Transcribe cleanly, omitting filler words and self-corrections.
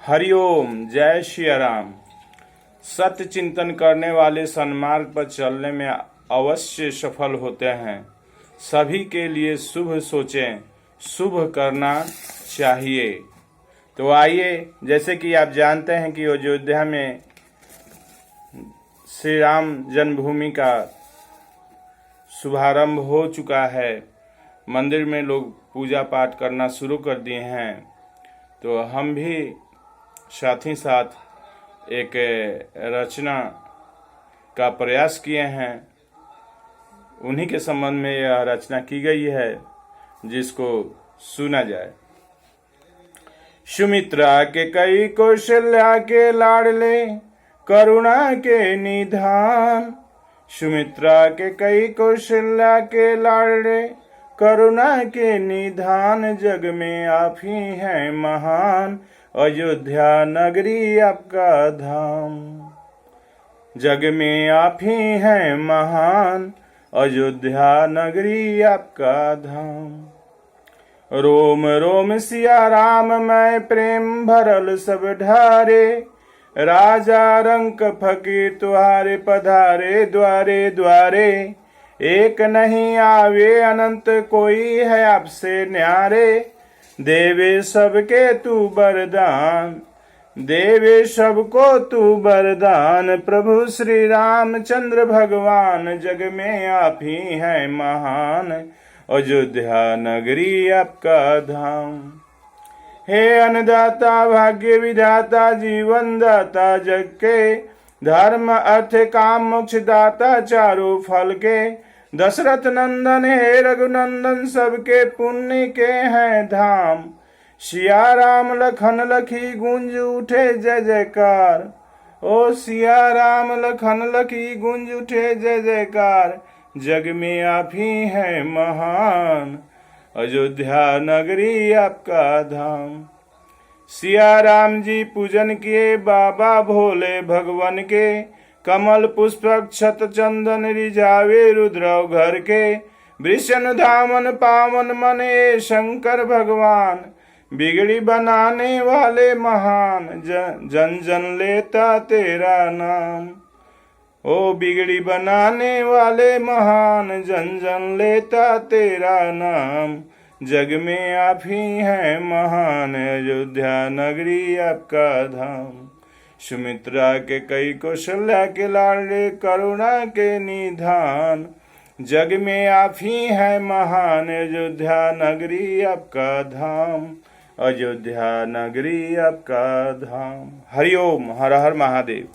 हरिओम। जय श्री राम। सत्य चिंतन करने वाले सन्मार्ग पर चलने में अवश्य सफल होते हैं। सभी के लिए शुभ सोचें, शुभ करना चाहिए। तो आइए, जैसे कि आप जानते हैं कि अयोध्या में श्री राम जन्मभूमि का शुभारंभ हो चुका है। मंदिर में लोग पूजा पाठ करना शुरू कर दिए हैं। तो हम भी साथ ही साथ एक रचना का प्रयास किए हैं। उन्हीं के संबंध में यह रचना की गई है, जिसको सुना जाए। सुमित्रा के कई कौशल्या के लाडले, करुणा के निधान। सुमित्रा के कई कौशल्या के लाडले, करुणा के निधान। जग में आप ही हैं महान, अयोध्या नगरी आपका धाम। जग में आप ही हैं महान, अयोध्या नगरी आपका धाम। रोम रोम सिया राम मैं प्रेम भरल सब ढारे। राजा रंक फकीर तुहारे पधारे द्वारे द्वारे। एक नहीं आवे अनंत कोई है आपसे न्यारे। देवे सबके तू वरदान, देवे सबको तू वरदान। प्रभु श्री रामचंद्र भगवान, जग में आप ही हैं महान, अयोध्या नगरी आपका धाम। हे अन्नदाता भाग्य विधाता, जीवन दाता जग के। धर्म अर्थ काम मोक्ष दाता, चारों फल के। दशरथ नंदन हे रघुनंदन, सबके पुण्य के हैं धाम। सिया राम लखन लखी गूंज उठे जय जयकार। ओ सिया राम लखन लखी गूंज उठे जय जयकार। जग में आप ही हैं महान, अयोध्या नगरी आपका धाम। सिया राम जी पूजन किए बाबा भोले भगवन के। कमल पुष्पक छत चंदन रिझावे रुद्रव घर के। वृषण धामन पावन मने शंकर भगवान। बिगड़ी बनाने वाले महान, जन जन लेता तेरा नाम। ओ बिगड़ी बनाने वाले महान, जन जन लेता तेरा नाम। जग में आप ही हैं महान, अयोध्या नगरी आपका धाम। सुमित्रा के कई कौशल्या के लाडले, करुणा के निधान। जग में आप ही हैं महान, अयोध्या नगरी आपका धाम, अयोध्या नगरी आपका धाम। हरिओम। हर हर महादेव।